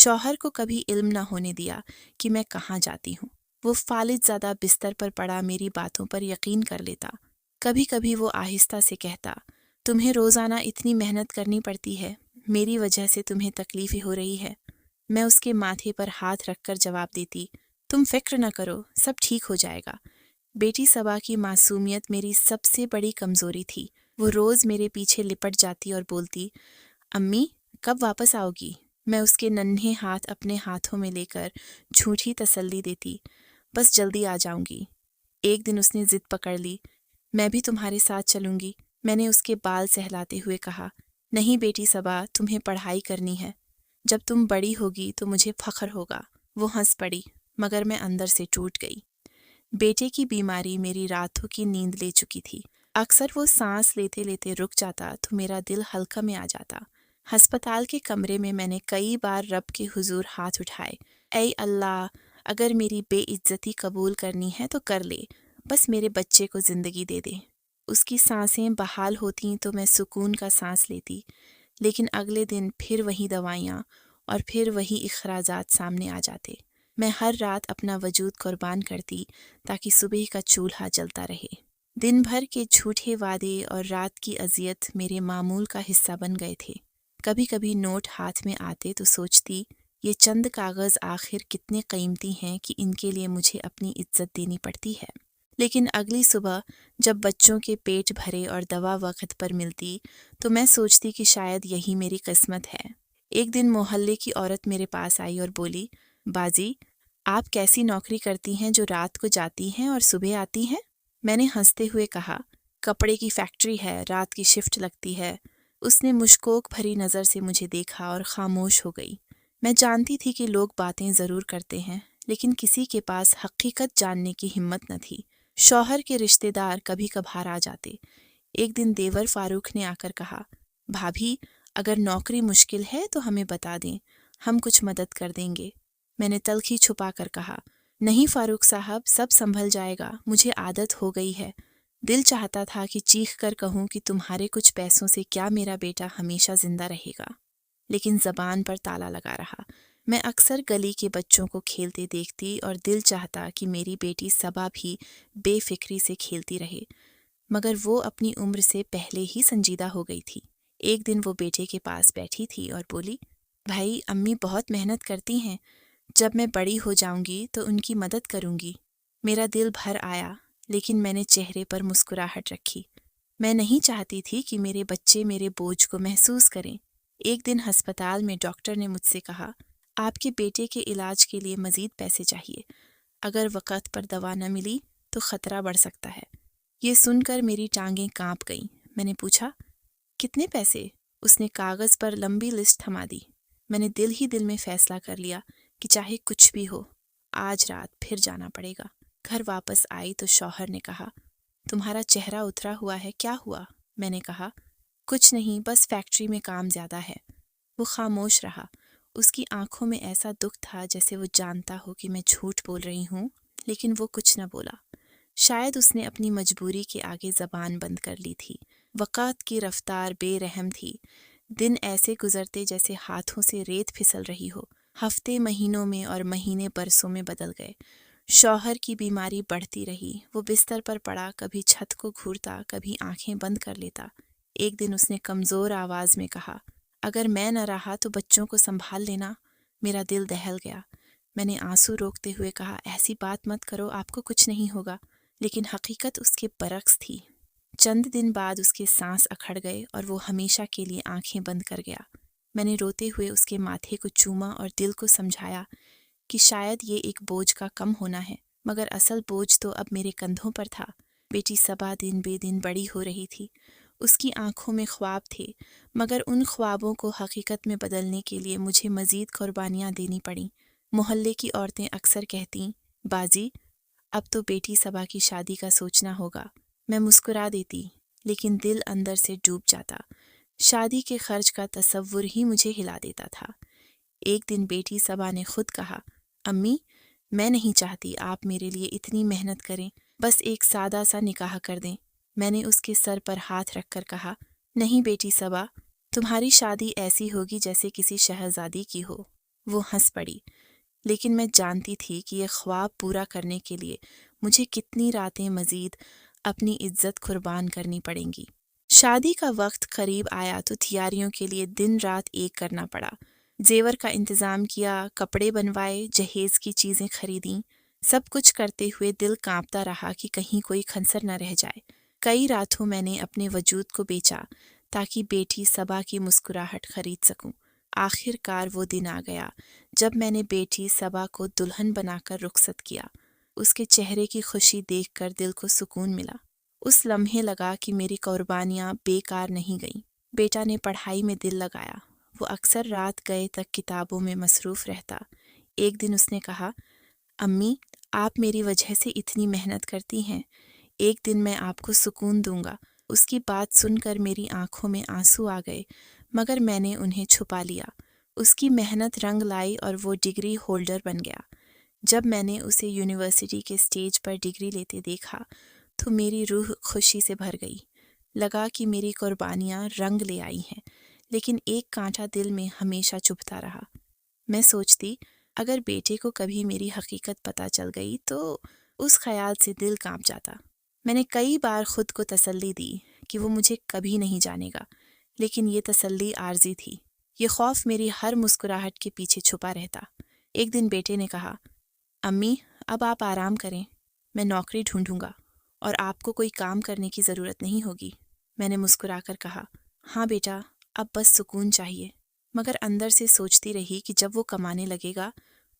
شوہر کو کبھی علم نہ ہونے دیا کہ میں کہاں جاتی ہوں۔ وہ فالج زدہ بستر پر پڑا میری باتوں پر یقین کر لیتا۔ کبھی کبھی وہ آہستہ سے کہتا، تمہیں روزانہ اتنی محنت کرنی پڑتی ہے، میری وجہ سے تمہیں تکلیفیں ہو رہی ہے۔ میں اس کے ماتھے پر ہاتھ رکھ کر جواب دیتی، تم فکر نہ کرو، سب ٹھیک ہو جائے گا۔ بیٹی صبا کی معصومیت میری سب سے بڑی کمزوری تھی۔ وہ روز میرے پیچھے لپٹ جاتی اور بولتی، امی کب واپس آؤ گی؟ میں اس کے ننھے ہاتھ اپنے ہاتھوں میں لے کر جھوٹی تسلی دیتی، بس جلدی آ جاؤں گی۔ ایک دن اس نے ضد پکڑ لی، میں بھی تمہارے ساتھ چلوں گی۔ میں نے اس کے بال سہلاتے ہوئے کہا، نہیں بیٹی صبا، تمہیں پڑھائی کرنی ہے، جب تم بڑی ہوگی تو مجھے فخر ہوگا۔ وہ ہنس پڑی، مگر میں اندر سے ٹوٹ گئی۔ بیٹے کی بیماری میری راتوں کی نیند لے چکی تھی۔ اکثر وہ سانس لیتے لیتے رک جاتا تو میرا دل حلقہ میں آ جاتا۔ ہسپتال کے کمرے میں نے کئی بار رب کے حضور ہاتھ اٹھائے، اے اللہ، اگر میری بے عزتی قبول کرنی ہے تو کر لے، بس میرے بچے کو زندگی دے دے۔ اس کی سانسیں بحال ہوتیں تو میں سکون کا سانس لیتی، لیکن اگلے دن پھر وہی دوائیاں اور پھر وہی اخراجات سامنے آ جاتے۔ میں ہر رات اپنا وجود قربان کرتی تاکہ صبح کا چولہا جلتا رہے۔ دن بھر کے جھوٹے وعدے اور رات کی اذیت میرے معمول کا حصہ بن گئے تھے۔ کبھی کبھی نوٹ ہاتھ میں آتے تو سوچتی، یہ چند کاغذ آخر کتنے قیمتی ہیں کہ ان کے لیے مجھے اپنی عزت دینی پڑتی ہے۔ لیکن اگلی صبح جب بچوں کے پیٹ بھرے اور دوا وقت پر ملتی تو میں سوچتی کہ شاید یہی میری قسمت ہے۔ ایک دن محلے کی عورت میرے پاس آئی اور بولی، بازی، آپ کیسی نوکری کرتی ہیں جو رات کو جاتی ہیں اور صبح آتی ہیں؟ میں نے ہنستے ہوئے کہا، کپڑے کی فیکٹری ہے، رات کی شفٹ لگتی ہے۔ اس نے مشکوک بھری نظر سے مجھے دیکھا اور خاموش ہو گئی۔ میں جانتی تھی کہ لوگ باتیں ضرور کرتے ہیں، لیکن کسی کے پاس حقیقت جاننے کی ہمت نہ تھی۔ شوہر کے رشتہ دار کبھی کبھار آ جاتے۔ ایک دن دیور فاروق نے آ کر کہا، بھابھی، اگر نوکری مشکل ہے تو ہمیں بتا دیں، ہم کچھ مدد کر دیں گے۔ میں نے تلخی چھپا کر کہا، نہیں فاروق صاحب، سب سنبھل جائے گا، مجھے عادت ہو گئی ہے۔ دل چاہتا تھا کہ چیخ کر کہوں کہ تمہارے کچھ پیسوں سے کیا میرا بیٹا ہمیشہ زندہ رہے گا، لیکن زبان پر تالا لگا رہا۔ میں اکثر گلی کے بچوں کو کھیلتے دیکھتی اور دل چاہتا کہ میری بیٹی صبا بھی بے فکری سے کھیلتی رہے، مگر وہ اپنی عمر سے پہلے ہی سنجیدہ ہو گئی تھی۔ ایک دن وہ بیٹے کے پاس بیٹھی تھی اور بولی، بھائی، امی بہت محنت کرتی ہیں، جب میں بڑی ہو جاؤں گی تو ان کی مدد کروں گی۔ میرا دل بھر آیا، لیکن میں نے چہرے پر مسکراہٹ رکھی۔ میں نہیں چاہتی تھی کہ میرے بچے میرے بوجھ کو محسوس کریں۔ ایک دن ہسپتال میں ڈاکٹر نے مجھ سے کہا، آپ کے بیٹے کے علاج کے لیے مزید پیسے چاہیے، اگر وقت پر دوا نہ ملی تو خطرہ بڑھ سکتا ہے۔ یہ سن کر میری ٹانگیں کانپ گئیں۔ میں نے پوچھا، کتنے پیسے؟ اس نے کاغذ پر لمبی لسٹ تھما دی۔ میں نے دل ہی دل میں فیصلہ کر لیا کہ چاہے کچھ بھی ہو، آج رات پھر جانا پڑے گا۔ گھر واپس آئی تو شوہر نے کہا، تمہارا چہرہ اترا ہوا ہے، کیا ہوا؟ میں نے کہا، کچھ نہیں، بس فیکٹری میں کام زیادہ ہے۔ وہ خاموش رہا۔ اس کی آنکھوں میں ایسا دکھ تھا جیسے وہ جانتا ہو کہ میں جھوٹ بول رہی ہوں، لیکن وہ کچھ نہ بولا۔ شاید اس نے اپنی مجبوری کے آگے زبان بند کر لی تھی۔ وقت کی رفتار بے رحم تھی۔ دن ایسے گزرتے جیسے ہاتھوں سے ریت پھسل رہی ہو۔ ہفتے مہینوں میں اور مہینے برسوں میں بدل گئے۔ شوہر کی بیماری بڑھتی رہی۔ وہ بستر پر پڑا، کبھی چھت کو گھورتا، کبھی آنکھیں بند کر لیتا۔ ایک دن اس نے کمزور آواز میں کہا، اگر میں نہ رہا تو بچوں کو سنبھال لینا۔ میرا دل دہل گیا۔ میں نے آنسو روکتے ہوئے کہا، ایسی بات مت کرو، آپ کو کچھ نہیں ہوگا۔ لیکن حقیقت اس کے برعکس تھی۔ چند دن بعد اس کے سانس اکھڑ گئے اور وہ ہمیشہ کے لیے آنکھیں بند کر گیا۔ میں نے روتے ہوئے اس کے ماتھے کو چوما اور دل کو سمجھایا کہ شاید یہ ایک بوجھ کا کم ہونا ہے، مگر اصل بوجھ تو اب میرے کندھوں پر تھا۔ بیٹی صبا دن بے دن بڑی ہو رہی تھی۔ اس کی آنکھوں میں خواب تھے، مگر ان خوابوں کو حقیقت میں بدلنے کے لیے مجھے مزید قربانیاں دینی پڑیں۔ محلے کی عورتیں اکثر کہتیں، بازی، اب تو بیٹی صبا کی شادی کا سوچنا ہوگا۔ میں مسکرا دیتی، لیکن دل اندر سے ڈوب جاتا۔ شادی کے خرچ کا تصور ہی مجھے ہلا دیتا تھا۔ ایک دن بیٹی صبا نے خود کہا، امی، میں نہیں چاہتی آپ میرے لیے اتنی محنت کریں، بس ایک سادہ سا نکاح کر دیں۔ میں نے اس کے سر پر ہاتھ رکھ کر کہا، نہیں بیٹی صبا، تمہاری شادی ایسی ہوگی جیسے کسی شہزادی کی ہو۔ وہ ہنس پڑی، لیکن میں جانتی تھی کہ یہ خواب پورا کرنے کے لیے مجھے کتنی راتیں مزید اپنی عزت قربان کرنی پڑیں گی۔ شادی کا وقت قریب آیا تو تیاریوں کے لیے دن رات ایک کرنا پڑا۔ زیور کا انتظام کیا، کپڑے بنوائے، جہیز کی چیزیں خریدیں۔ سب کچھ کرتے ہوئے دل کانپتا رہا کہ کہیں کوئی کھنسر نہ رہ جائے۔ کئی راتوں میں نے اپنے وجود کو بیچا تاکہ بیٹی صبا کی مسکراہٹ خرید سکوں۔ آخر کار وہ دن آ گیا جب میں نے بیٹی صبا کو دلہن بنا کر رخصت کیا۔ اس کے چہرے کی خوشی دیکھ کر دل کو سکون ملا۔ اس لمحے لگا کہ میری قربانیاں بیکار نہیں گئیں۔ بیٹا نے پڑھائی میں دل لگایا۔ وہ اکثر رات گئے تک کتابوں میں مصروف رہتا۔ ایک دن اس نے کہا، امی، آپ میری وجہ سے اتنی محنت کرتی ہیں، ایک دن میں آپ کو سکون دوں گا۔ اس کی بات سن کر میری آنکھوں میں آنسو آ گئے، مگر میں نے انہیں چھپا لیا۔ اس کی محنت رنگ لائی اور وہ ڈگری ہولڈر بن گیا۔ جب میں نے اسے یونیورسٹی کے اسٹیج پر ڈگری لیتے دیکھا تو میری روح خوشی سے بھر گئی۔ لگا کہ میری قربانیاں رنگ لے آئی ہیں، لیکن ایک کانٹا دل میں ہمیشہ چبھتا رہا۔ میں سوچتی، اگر بیٹے کو کبھی میری حقیقت پتہ چل گئی تو اس خیال سے دل کانپ جاتا۔ میں نے کئی بار خود کو تسلی دی کہ وہ مجھے کبھی نہیں جانے گا، لیکن یہ تسلی عارضی تھی۔ یہ خوف میری ہر مسکراہٹ کے پیچھے چھپا رہتا۔ ایک دن بیٹے نے کہا، امی، اب آپ آرام کریں، میں نوکری ڈھونڈوں گا اور آپ کو کوئی کام کرنے کی ضرورت نہیں ہوگی۔ میں نے مسکرا کر کہا، ہاں بیٹا، اب بس سکون چاہیے۔ مگر اندر سے سوچتی رہی کہ جب وہ کمانے لگے گا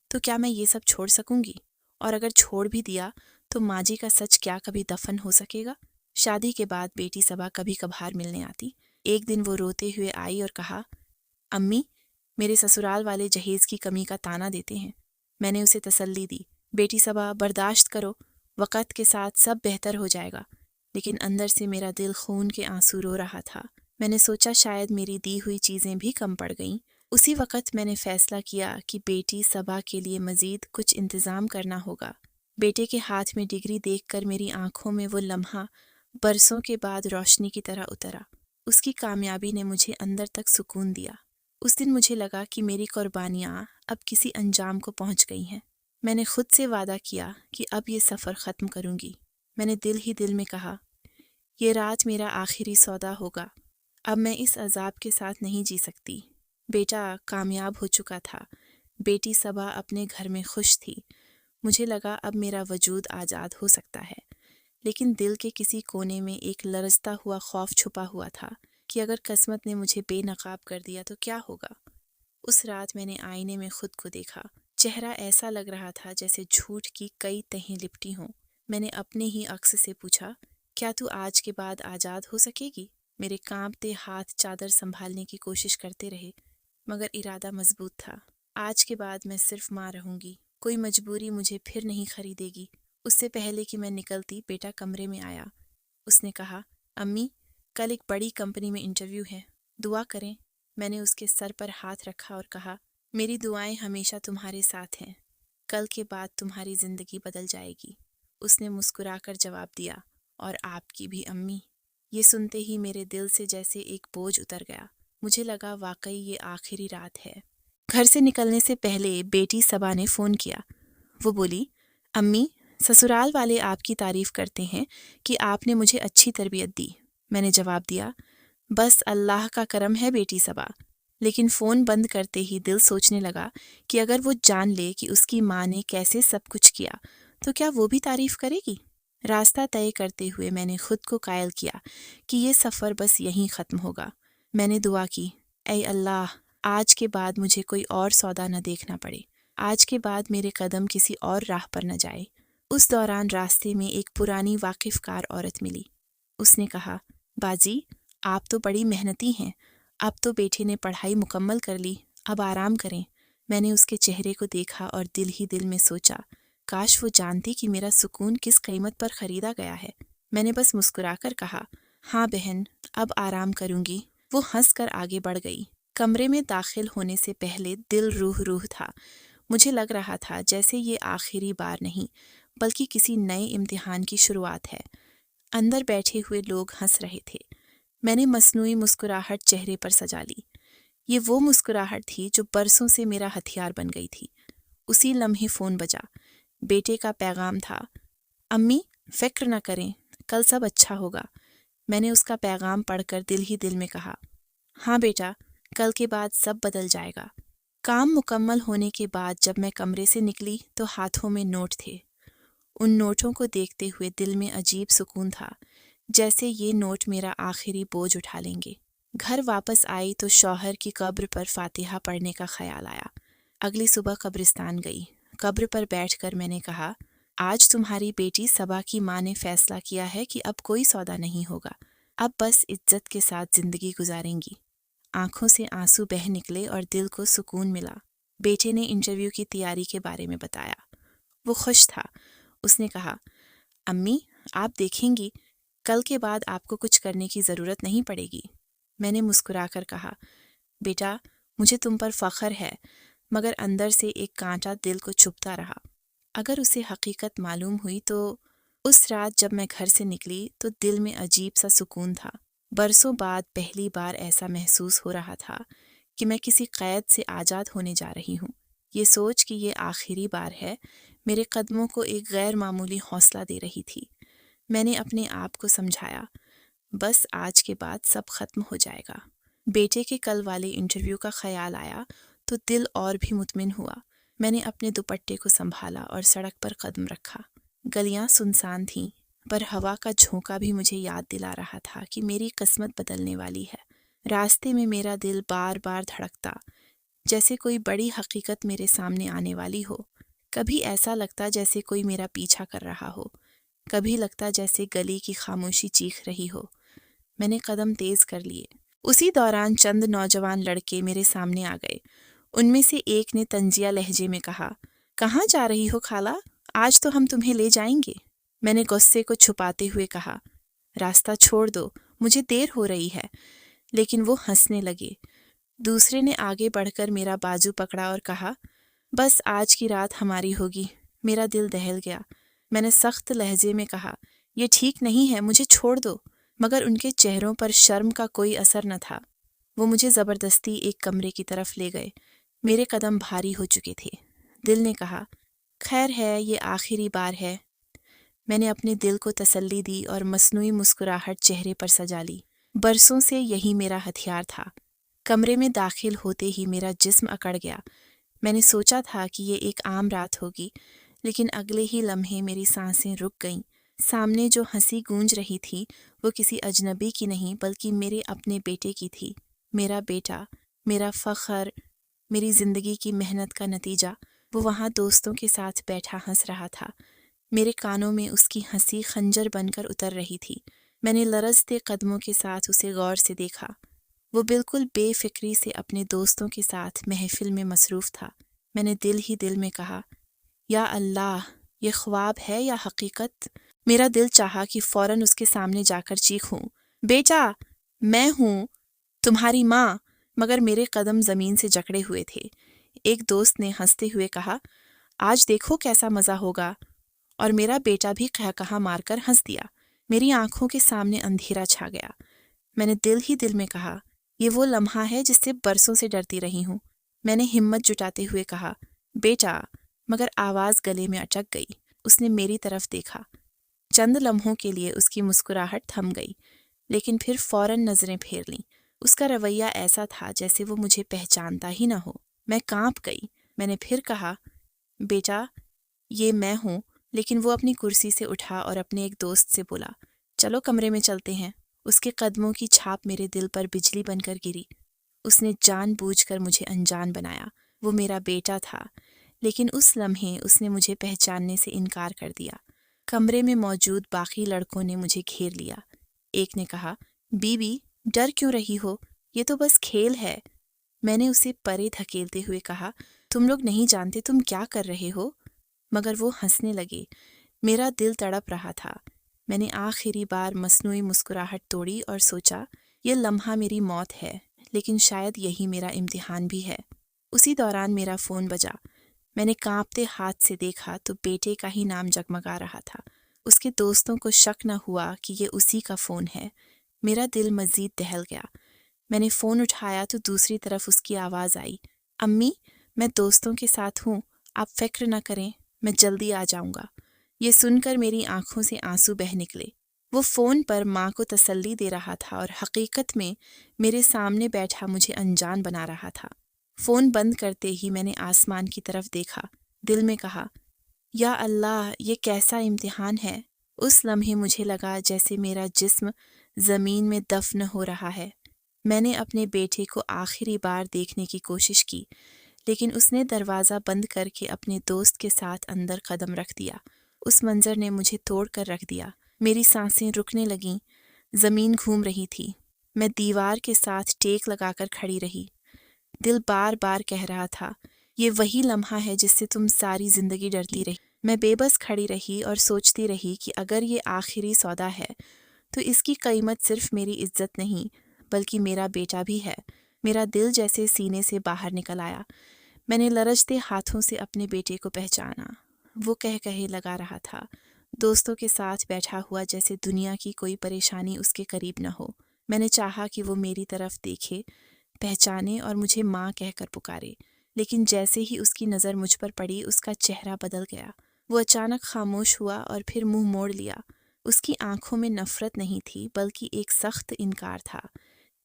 تو کیا میں یہ سب چھوڑ سکوں گی؟ اور اگر چھوڑ بھی دیا تو ماں جی کا سچ کیا کبھی دفن ہو سکے گا؟ شادی کے بعد بیٹی صبا کبھی کبھار ملنے آتی۔ ایک دن وہ روتے ہوئے آئی اور کہا، امی، میرے سسرال والے جہیز کی کمی کا طعنہ دیتے ہیں۔ میں نے اسے تسلی دی، بیٹی صبا، برداشت کرو، وقت کے ساتھ سب بہتر ہو جائے گا۔ لیکن اندر سے میرا دل خون کے آنسو رو رہا تھا۔ میں نے سوچا شاید میری دی ہوئی چیزیں بھی کم پڑ گئیں۔ اسی وقت میں نے فیصلہ کیا کہ بیٹی صبا کے لیے مزید کچھ انتظام کرنا ہوگا۔ بیٹے کے ہاتھ میں ڈگری دیکھ کر میری آنکھوں میں وہ لمحہ برسوں کے بعد روشنی کی طرح اترا۔ اس کی کامیابی نے مجھے اندر تک سکون دیا۔ اس دن مجھے لگا کہ میری قربانیاں اب کسی انجام کو پہنچ گئی ہیں۔ میں نے خود سے وعدہ کیا کہ اب یہ سفر ختم کروں گی۔ میں نے دل ہی دل میں کہا، یہ رات میرا آخری سودا ہوگا، اب میں اس عذاب کے ساتھ نہیں جی سکتی۔ بیٹا کامیاب ہو چکا تھا، بیٹی صبا اپنے گھر میں خوش تھی۔ مجھے لگا اب میرا وجود آزاد ہو سکتا ہے، لیکن دل کے کسی کونے میں ایک لرزتا ہوا خوف چھپا ہوا تھا کہ اگر قسمت نے مجھے بے نقاب کر دیا تو کیا ہوگا۔ اس رات میں نے آئینے میں خود کو دیکھا۔ چہرہ ایسا لگ رہا تھا جیسے جھوٹ کی کئی تہیں لپٹی ہوں۔ میں نے اپنے ہی عکس سے پوچھا، کیا تو آج کے بعد آزاد ہو سکے گی؟ میرے کانپتے ہاتھ چادر سنبھالنے کی کوشش کرتے رہے، مگر ارادہ مضبوط تھا۔ آج کے بعد میں صرف ماں رہوں گی، کوئی مجبوری مجھے پھر نہیں خریدے گی۔ اس سے پہلے کہ میں نکلتی، بیٹا کمرے میں آیا۔ اس نے کہا، امی، کل ایک بڑی کمپنی میں انٹرویو ہے، دعا کریں۔ میں نے اس کے سر پر ہاتھ رکھا اور کہا، میری دعائیں ہمیشہ تمہارے ساتھ ہیں، کل کے بعد تمہاری زندگی بدل جائے گی۔ اس نے مسکرا کر جواب دیا، اور آپ کی بھی امی۔ یہ سنتے ہی میرے دل سے جیسے ایک بوجھ اتر گیا۔ مجھے لگا واقعی یہ آخری رات ہے۔ گھر سے نکلنے سے پہلے بیٹی صبا نے فون کیا۔ وہ بولی، امی، سسرال والے آپ کی تعریف کرتے ہیں کہ آپ نے مجھے اچھی تربیت دی۔ میں نے جواب دیا، بس اللہ کا کرم ہے بیٹی صبا۔ لیکن فون بند کرتے ہی دل سوچنے لگا کہ اگر وہ جان لے کہ اس کی ماں نے کیسے سب کچھ کیا تو کیا وہ بھی تعریف کرے گی؟ راستہ طے کرتے ہوئے میں نے خود کو قائل کیا کہ یہ سفر بس یہیں ختم ہوگا۔ میں نے دعا کی، اے اللہ، آج کے بعد مجھے کوئی اور سودا نہ دیکھنا پڑے، آج کے بعد میرے قدم کسی اور راہ پر نہ جائے۔ اس دوران راستے میں ایک پرانی واقف کار عورت ملی۔ اس نے کہا، باجی، آپ تو بڑی محنتی ہیں، اب تو بیٹے نے پڑھائی مکمل کر لی، اب آرام کریں۔ میں نے اس کے چہرے کو دیکھا اور دل ہی دل میں سوچا، کاش وہ جانتی کہ میرا سکون کس قیمت پر خریدا گیا ہے۔ میں نے بس مسکرا کر کہا، ہاں بہن، اب آرام کروں گی۔ وہ ہنس کر آگے بڑھ گئی۔ کمرے میں داخل ہونے سے پہلے دل روح روح تھا۔ مجھے لگ رہا تھا جیسے یہ آخری بار نہیں، بلکہ کسی نئے امتحان کی شروعات ہے۔ اندر بیٹھے ہوئے لوگ ہنس رہے تھے۔ میں نے مصنوعی مسکراہٹ چہرے پر سجا لی۔ یہ وہ مسکراہٹ تھی جو برسوں سے میرا ہتھیار بن گئی تھی۔ اسی لمحے فون بجا۔ بیٹے کا پیغام تھا، امی فکر نہ کریں، کل سب اچھا ہوگا۔ میں نے اس کا پیغام پڑھ کر دل ہی دل میں کہا، ہاں بیٹا، کل کے بعد سب بدل جائے گا۔ کام مکمل ہونے کے بعد جب میں کمرے سے نکلی تو ہاتھوں میں نوٹ تھے۔ ان نوٹوں کو دیکھتے ہوئے دل میں عجیب سکون تھا، جیسے یہ نوٹ میرا آخری بوجھ اٹھا لیں گے۔ گھر واپس آئی تو شوہر کی قبر پر فاتحہ پڑھنے کا خیال آیا۔ اگلی صبح قبرستان گئی۔ قبر پر بیٹھ کر میں نے کہا، آج تمہاری بیٹی صبا کی ماں نے فیصلہ کیا ہے کہ اب کوئی سودا نہیں ہوگا، اب بس عزت کے ساتھ زندگی گزاریں گی۔ آنکھوں سے آنسو بہہ نکلے اور دل کو سکون ملا۔ بیٹے نے انٹرویو کی تیاری کے بارے میں بتایا۔ وہ خوش تھا۔ اس نے کہا، امی آپ دیکھیں گی، کل کے بعد آپ کو کچھ کرنے کی ضرورت نہیں پڑے گی۔ میں نے مسکرا کر کہا، بیٹا مجھے تم پر فخر ہے، مگر اندر سے ایک کانٹا دل کو چبھتا رہا۔ اگر اسے حقیقت معلوم ہوئی تو اس رات جب میں گھر سے نکلی تو دل میں عجیب سا سکون تھا۔ برسوں بعد پہلی بار ایسا محسوس ہو رہا تھا کہ میں کسی قید سے آزاد ہونے جا رہی ہوں۔ یہ سوچ کہ یہ آخری بار ہے میرے قدموں کو ایک غیر معمولی حوصلہ دے رہی تھی۔ میں نے اپنے آپ کو سمجھایا، بس آج کے بعد سب ختم ہو جائے گا۔ بیٹے کے کل والے انٹرویو کا خیال آیا تو دل اور بھی مطمئن ہوا۔ میں نے اپنے دوپٹے کو سنبھالا اور سڑک پر قدم رکھا۔ گلیاں سنسان تھیں، پر ہوا کا جھونکا بھی مجھے یاد دلا رہا تھا کہ میری قسمت بدلنے والی ہے۔ راستے میں میرا دل بار بار دھڑکتا، جیسے کوئی بڑی حقیقت میرے سامنے آنے والی ہو۔ کبھی ایسا لگتا جیسے کوئی میرا پیچھا کر رہا ہو، کبھی لگتا جیسے گلی کی خاموشی چیخ رہی ہو۔ میں نے قدم تیز کر لیے۔ اسی دوران چند نوجوان لڑکے میرے سامنے آ گئے۔ ان میں سے ایک نے طنزیہ لہجے میں کہا، کہاں جا رہی ہو خالہ؟ آج تو ہم تمہیں لے جائیں گے۔ میں نے غصے کو چھپاتے ہوئے کہا، راستہ چھوڑ دو، مجھے دیر ہو رہی ہے۔ لیکن وہ ہنسنے لگے۔ دوسرے نے آگے بڑھ کر میرا بازو پکڑا اور کہا، بس آج کی رات ہماری ہوگی۔ میرا دل دہل گیا۔ میں نے سخت لہجے میں کہا، یہ ٹھیک نہیں ہے، مجھے چھوڑ دو۔ مگر ان کے چہروں پر شرم کا کوئی اثر نہ تھا۔ وہ مجھے زبردستی ایک کمرے کی طرف لے گئے۔ میرے قدم بھاری ہو چکے تھے۔ دل نے کہا، خیر ہے، یہ آخری بار ہے۔ میں نے اپنے دل کو تسلی دی اور مصنوعی مسکراہٹ چہرے پر سجا لی۔ برسوں سے یہی میرا ہتھیار تھا۔ کمرے میں داخل ہوتے ہی میرا جسم اکڑ گیا۔ میں نے سوچا تھا کہ یہ ایک عام رات ہوگی، لیکن اگلے ہی لمحے میری سانسیں رک گئیں۔ سامنے جو ہنسی گونج رہی تھی وہ کسی اجنبی کی نہیں بلکہ میرے اپنے بیٹے کی تھی۔ میرا بیٹا، میرا فخر، میری زندگی کی محنت کا نتیجہ، وہ وہاں دوستوں کے ساتھ بیٹھا ہنس رہا تھا۔ میرے کانوں میں اس کی ہنسی خنجر بن کر اتر رہی تھی۔ میں نے لرزتے قدموں کے ساتھ اسے غور سے دیکھا۔ وہ بالکل بے فکری سے اپنے دوستوں کے ساتھ محفل میں مصروف تھا۔ میں نے دل ہی دل میں کہا، یا اللہ، یہ خواب ہے یا حقیقت؟ میرا دل چاہا کہ فوراً اس کے سامنے جا کر چیخوں، بیٹا میں ہوں، تمہاری ماں، مگر میرے قدم زمین سے جکڑے ہوئے تھے۔ ایک دوست نے ہنستے ہوئے کہا، آج دیکھو کیسا مزہ ہوگا، اور میرا بیٹا بھی قہقہا مار کر ہنس دیا۔ میری آنکھوں کے سامنے اندھیرا چھا گیا۔ میں نے دل ہی دل میں کہا، یہ وہ لمحہ ہے جس سے برسوں سے ڈرتی رہی ہوں۔ میں نے ہمت جٹاتے ہوئے کہا، بیٹا، مگر آواز گلے میں اٹک گئی۔ اس نے میری طرف دیکھا۔ چند لمحوں کے لیے اس کی مسکراہٹ تھم گئی، لیکن پھر فوراً نظریں پھیر لیں۔ اس کا رویہ ایسا تھا جیسے وہ مجھے پہچانتا ہی نہ ہو۔ میں کانپ گئی۔ میں نے پھر کہا، بیٹا یہ میں ہوں، لیکن وہ اپنی کرسی سے اٹھا اور اپنے ایک دوست سے بولا، چلو کمرے میں چلتے ہیں۔ اس کے قدموں کی چھاپ میرے دل پر بجلی بن کر گری۔ اس نے جان بوجھ کر مجھے انجان بنایا۔ وہ میرا بیٹا تھا، لیکن اس لمحے اس نے مجھے پہچاننے سے انکار کر دیا۔ کمرے میں موجود باقی لڑکوں نے مجھے گھیر لیا۔ ایک نے کہا، بیوی ڈر کیوں رہی ہو؟ یہ تو بس کھیل ہے۔ میں نے اسے پرے دھکیلتے ہوئے کہا، تم لوگ نہیں جانتے تم کیا کر رہے ہو۔ مگر وہ ہنسنے لگے۔ میرا دل تڑپ رہا تھا۔ میں نے آخری بار مصنوعی مسکراہٹ توڑی اور سوچا، یہ لمحہ میری موت ہے، لیکن شاید یہی میرا امتحان بھی ہے۔ اسی دوران میرا فون بجا۔ میں نے کانپتے ہاتھ سے دیکھا تو بیٹے کا ہی نام جگمگا رہا تھا۔ اس کے دوستوں کو شک نہ ہوا کہ یہ اسی کا فون ہے۔ میرا دل مزید دہل گیا۔ میں نے فون اٹھایا تو دوسری طرف اس کی آواز آئی، امی میں دوستوں کے ساتھ ہوں، آپ فکر نہ کریں، میں جلدی آ جاؤں گا۔ یہ سن کر میری آنکھوں سے آنسو بہہ نکلے۔ وہ فون پر ماں کو تسلی دے رہا تھا اور حقیقت میں میرے سامنے بیٹھا مجھے انجان بنا رہا تھا۔ فون بند کرتے ہی میں نے آسمان کی طرف دیکھا، دل میں کہا، یا اللہ یہ کیسا امتحان ہے۔ اس لمحے مجھے لگا جیسے میرا جسم زمین میں دفن ہو رہا ہے۔ میں نے اپنے بیٹے کو آخری بار دیکھنے کی کوشش کی، لیکن اس نے دروازہ بند کر کے اپنے دوست کے ساتھ اندر قدم رکھ دیا۔ اس منظر نے مجھے توڑ کر رکھ دیا۔ میری سانسیں رکنے لگیں، زمین گھوم رہی تھی۔ میں دیوار کے ساتھ ٹیک لگا کر کھڑی رہی۔ دل بار بار کہہ رہا تھا، یہ وہی لمحہ ہے جس سے تم ساری زندگی ڈرتی رہی۔ میں بے بس کھڑی رہی اور سوچتی رہی کہ اگر یہ آخری سودا ہے تو اس کی قیمت صرف میری عزت نہیں بلکہ میرا بیٹا بھی ہے۔ میرا دل جیسے سینے سے باہر نکل آیا۔ میں نے لرزتے ہاتھوں سے اپنے بیٹے کو پہچانا۔ وہ کہے لگا رہا تھا، دوستوں کے ساتھ بیٹھا ہوا جیسے دنیا کی کوئی پریشانی اس کے قریب نہ ہو۔ میں نے چاہا کہ وہ میری طرف دیکھے، پہچانے اور مجھے ماں کہہ کر پکارے، لیکن جیسے ہی اس کی نظر مجھ پر پڑی اس کا چہرہ بدل گیا۔ وہ اچانک خاموش ہوا اور پھر منہ موڑ لیا۔ اس کی آنکھوں میں نفرت نہیں تھی بلکہ ایک سخت انکار تھا،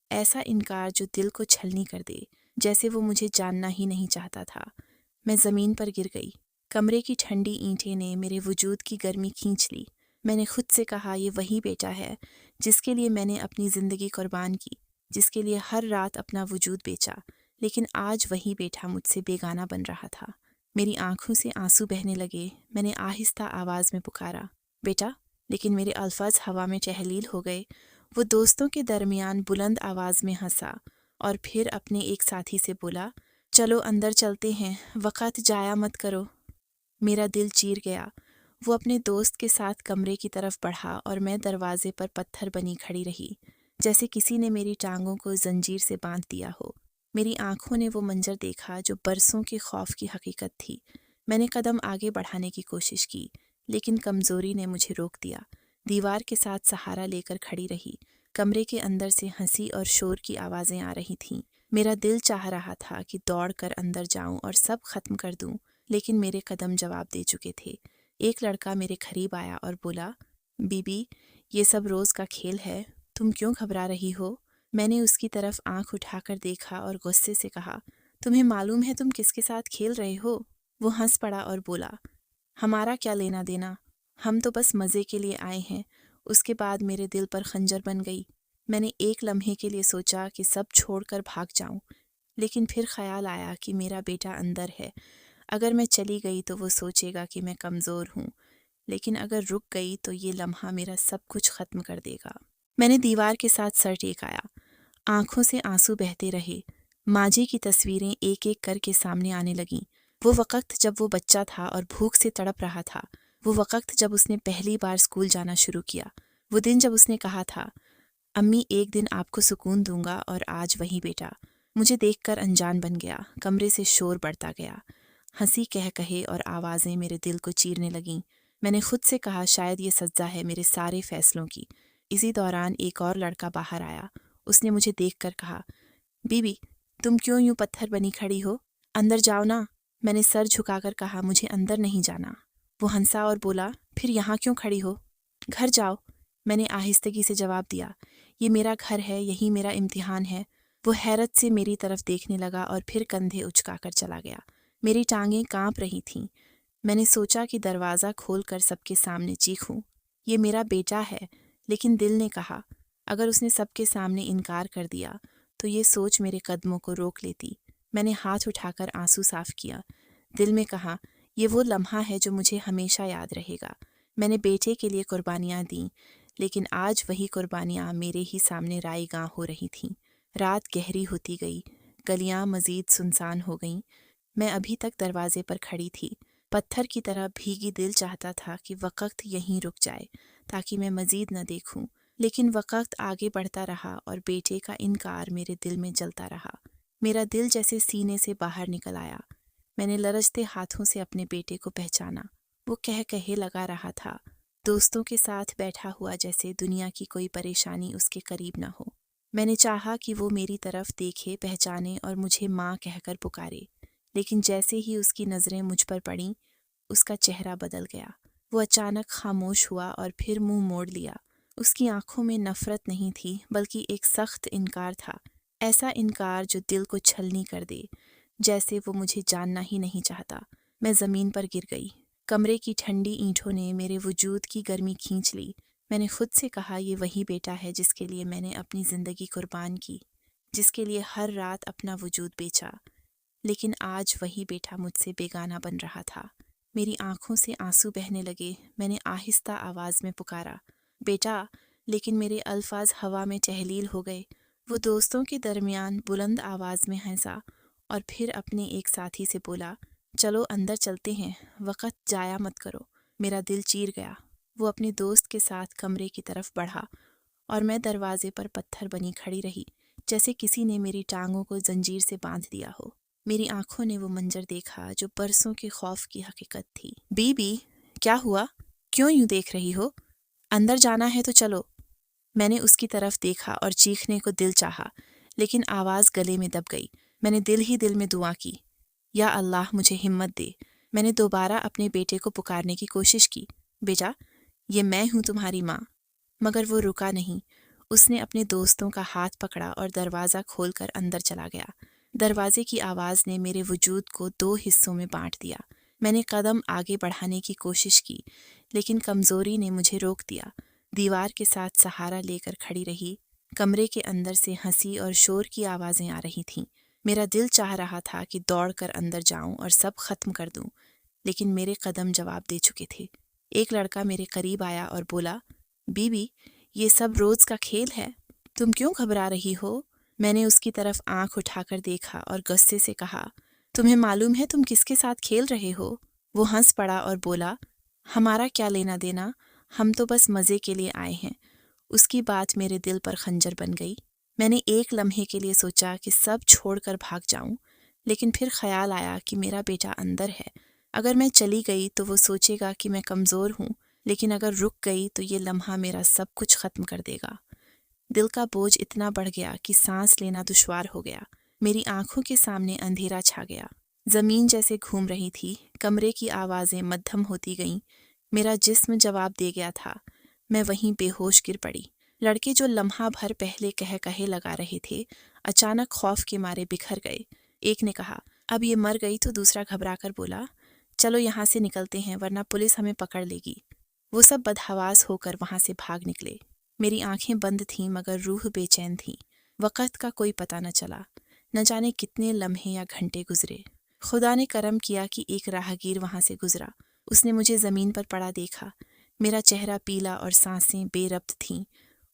ایسا انکار جو دل کو چھلنی کر دے، جیسے وہ مجھے جاننا ہی نہیں چاہتا تھا۔ میں زمین پر گر گئی۔ کمرے کی ٹھنڈی اینٹیں نے میرے وجود کی گرمی کھینچ لی۔ میں نے خود سے کہا، یہ وہی بیٹا ہے جس کے لیے میں نے اپنی زندگی قربان کی، جس کے لیے ہر رات اپنا وجود بیچا، لیکن آج وہی بیٹا مجھ سے بیگانہ بن رہا تھا۔ میری آنکھوں سے آنسو بہنے لگے۔ میں نے آہستہ آواز میں پکارا، بیٹا، لیکن میرے الفاظ ہوا میں تحلیل ہو گئے۔ وہ دوستوں کے درمیان بلند آواز میں ہنسا اور پھر اپنے ایک ساتھی سے بولا، چلو اندر چلتے ہیں، وقت ضائع مت کرو۔ میرا دل چیر گیا۔ وہ اپنے دوست کے ساتھ کمرے کی طرف بڑھا اور میں دروازے پر پتھر بنی کھڑی رہی، جیسے کسی نے میری ٹانگوں کو زنجیر سے باندھ دیا ہو۔ میری آنکھوں نے وہ منظر دیکھا جو برسوں کے خوف کی حقیقت تھی۔ میں نے قدم آگے بڑھانے کی کوشش کی، لیکن کمزوری نے مجھے روک دیا۔ دیوار کے ساتھ سہارا لے کر کھڑی رہی۔ کمرے کے اندر سے ہنسی اور شور کی آوازیں آ رہی تھیں۔ میرا دل چاہ رہا تھا کہ دوڑ کر اندر جاؤں اور سب ختم کر دوں، لیکن میرے قدم جواب دے چکے تھے۔ ایک لڑکا میرے قریب آیا اور بولا، بی بی، یہ سب روز کا کھیل ہے، تم کیوں گھبرا رہی ہو؟ میں نے اس کی طرف آنکھ اٹھا کر دیکھا اور غصے سے کہا، تمہیں معلوم ہے تم کس کے ساتھ کھیل رہے ہو؟ وہ ہنس پڑا اور بولا، ہمارا کیا لینا دینا، ہم تو بس مزے کے لیے آئے ہیں۔ اس کے بعد میرے دل پر خنجر بن گئی۔ میں نے ایک لمحے کے لیے سوچا کہ سب چھوڑ کر بھاگ جاؤں، لیکن پھر خیال آیا کہ میرا بیٹا اندر ہے۔ اگر میں چلی گئی تو وہ سوچے گا کہ میں کمزور ہوں، لیکن اگر رک گئی تو یہ لمحہ میرا سب کچھ ختم کر دے گا۔ میں نے دیوار کے ساتھ سر ٹیکایا۔ آنکھوں سے آنسو بہتے رہے۔ ماجی کی تصویریں ایک ایک کر کے سامنے آنے لگیں۔ وہ وقت جب وہ بچہ تھا اور بھوک سے تڑپ رہا تھا، وہ وقت جب اس نے پہلی بار اسکول جانا شروع کیا، وہ دن جب اس نے کہا تھا، امی ایک دن آپ کو سکون دوں گا، اور آج وہی بیٹا مجھے دیکھ کر انجان بن گیا۔ کمرے سے شور بڑھتا گیا، ہنسی کہے اور آوازیں میرے دل کو چیرنے لگیں۔ میں نے خود سے کہا، شاید یہ سزا ہے میرے سارے فیصلوں کی۔ اسی دوران ایک اور لڑکا باہر آیا۔ اس نے مجھے دیکھ کر کہا، بی بی، تم کیوں یوں پتھر بنی کھڑی ہو؟ اندر جاؤ نا۔ میں نے سر جھکا کر کہا، مجھے اندر نہیں جانا۔ وہ ہنسا اور بولا، پھر یہاں کیوں کھڑی ہو؟ گھر جاؤ۔ میں نے آہستگی سے جواب دیا، یہ میرا گھر ہے، یہی میرا امتحان ہے۔ وہ حیرت سے میری طرف دیکھنے لگا اور پھر کندھے اچکا کر چلا گیا۔ میری ٹانگیں کانپ رہی تھیں۔ میں نے سوچا کہ دروازہ کھول کر سب کے سامنے چیخوں، یہ میرا بیٹا ہے، لیکن دل نے کہا، اگر اس نے سب کے سامنے انکار کر دیا تو یہ سوچ میرے قدموں کو روک لیتی۔ میں نے ہاتھ اٹھا کر آنسو صاف کیا۔ دل میں کہا، یہ وہ لمحہ ہے جو مجھے ہمیشہ یاد رہے گا۔ میں نے بیٹے کے لیے قربانیاں دیں، لیکن آج وہی قربانیاں میرے ہی سامنے رائے گاں ہو رہی تھیں۔ رات گہری ہوتی گئی، گلیاں مزید سنسان ہو گئیں۔ میں ابھی تک دروازے پر کھڑی تھی، پتھر کی طرح بھیگی۔ دل چاہتا تھا کہ وقت یہیں رک جائے تاکہ میں مزید نہ دیکھوں، لیکن وقت آگے بڑھتا رہا اور بیٹے کا انکار میرے دل میں جلتا رہا۔ میرا دل جیسے سینے سے باہر نکل آیا۔ میں نے لرزتے ہاتھوں سے اپنے بیٹے کو پہچانا۔ وہ کہے لگا رہا تھا، دوستوں کے ساتھ بیٹھا ہوا جیسے دنیا کی کوئی پریشانی اس کے قریب نہ ہو۔ میں نے چاہا کہ وہ میری طرف دیکھے، پہچانے اور مجھے ماں کہہ کر پکارے، لیکن جیسے ہی اس کی نظریں مجھ پر پڑیں اس کا چہرہ بدل گیا۔ وہ اچانک خاموش ہوا اور پھر منہ موڑ لیا۔ اس کی آنکھوں میں نفرت نہیں تھی بلکہ ایک سخت انکار تھا، ایسا انکار جو دل کو چھلنی کر دے، جیسے وہ مجھے جاننا ہی نہیں چاہتا۔ میں زمین پر گر گئی۔ کمرے کی ٹھنڈی اینٹوں نے میرے وجود کی گرمی کھینچ لی۔ میں نے خود سے کہا یہ وہی بیٹا ہے جس کے لیے میں نے اپنی زندگی قربان کی، جس کے لیے ہر رات اپنا وجود بیچا، لیکن آج وہی بیٹا مجھ سے بیگانہ بن رہا تھا۔ میری آنکھوں سے آنسو بہنے لگے۔ میں نے آہستہ آواز میں پکارا، بیٹا، لیکن میرے الفاظ ہوا میں تحلیل ہو گئے۔ وہ دوستوں کے درمیان بلند آواز میں ہنسا اور پھر اپنے ایک ساتھی سے بولا، چلو اندر چلتے ہیں، وقت ضائع مت کرو۔ میرا دل چیر گیا۔ وہ اپنے دوست کے ساتھ کمرے کی طرف بڑھا اور میں دروازے پر پتھر بنی کھڑی رہی، جیسے کسی نے میری ٹانگوں کو زنجیر سے باندھ دیا ہو۔ میری آنکھوں نے وہ منظر دیکھا جو برسوں کے خوف کی حقیقت تھی۔ بی بی، کیا ہوا؟ کیوں یوں دیکھ رہی ہو؟ اندر جانا ہے تو چلو۔ میں نے اس کی طرف دیکھا اور چیخنے کو دل چاہا، لیکن آواز گلے میں دب گئی۔ میں نے دل ہی دل میں دعا کی، یا اللہ مجھے ہمت دے۔ میں نے دوبارہ اپنے بیٹے کو پکارنے کی کوشش کی، بیٹا، یہ میں ہوں تمہاری ماں۔ مگر وہ رکا نہیں۔ اس نے اپنے دوستوں کا ہاتھ پکڑا اور دروازہ کھول کر اندر چلا گیا۔ دروازے کی آواز نے میرے وجود کو 2 حصوں میں بانٹ دیا۔ میں نے قدم آگے بڑھانے کی کوشش کی، لیکن کمزوری نے مجھے روک دیا۔ دیوار کے ساتھ سہارا لے کر کھڑی رہی۔ کمرے کے اندر سے ہنسی اور شور کی آوازیں آ رہی تھیں۔ میرا دل چاہ رہا تھا کہ دوڑ کر اندر جاؤں اور سب ختم کر دوں، لیکن میرے قدم جواب دے چکے تھے۔ ایک لڑکا میرے قریب آیا اور بولا، بی بی، یہ سب روز کا کھیل ہے، تم کیوں گھبرا رہی ہو؟ میں نے اس کی طرف آنکھ اٹھا کر دیکھا اور غصے سے کہا، تمہیں معلوم ہے تم کس کے ساتھ کھیل رہے ہو؟ وہ ہنس پڑا اور بولا، ہمارا کیا لینا دینا، ہم تو بس مزے کے لیے آئے ہیں۔ اس کی بات میرے دل پر خنجر بن گئی۔ میں نے ایک لمحے کے لیے سوچا کہ سب چھوڑ کر بھاگ جاؤں، لیکن پھر خیال آیا کہ میرا بیٹا اندر ہے۔ اگر میں چلی گئی تو وہ سوچے گا کہ میں کمزور ہوں، لیکن اگر رک گئی تو یہ لمحہ میرا سب کچھ ختم کر دے گا۔ دل کا بوجھ اتنا بڑھ گیا کہ سانس لینا دشوار ہو گیا۔ میری آنکھوں کے سامنے اندھیرا چھا گیا۔ زمین جیسے گھوم رہی تھی، کمرے کی آوازیں مدھم ہوتی گئیں، میرا جسم جواب دے گیا تھا۔ میں وہیں بے ہوش گر پڑی۔ لڑکے جو لمحہ بھر پہلے کہے لگا رہے تھے، اچانک خوف کے مارے بکھر گئے۔ ایک نے کہا، اب یہ مر گئی تو دوسرا گھبرا کر بولا، چلو یہاں سے نکلتے ہیں ورنہ پولیس ہمیں پکڑ لے گی۔ وہ سب بدحواس ہو کر وہاں سے بھاگ نکلے۔ میری آنکھیں بند تھیں مگر روح بے چین تھی۔ وقت کا کوئی پتہ نہ چلا، نہ جانے کتنے لمحے یا گھنٹے گزرے۔ خدا نے کرم کیا کہ ایک راہگیر وہاں سے گزرا۔ اس نے مجھے زمین پر پڑا دیکھا۔ میرا چہرہ پیلا اور سانسیں بے ربط تھیں۔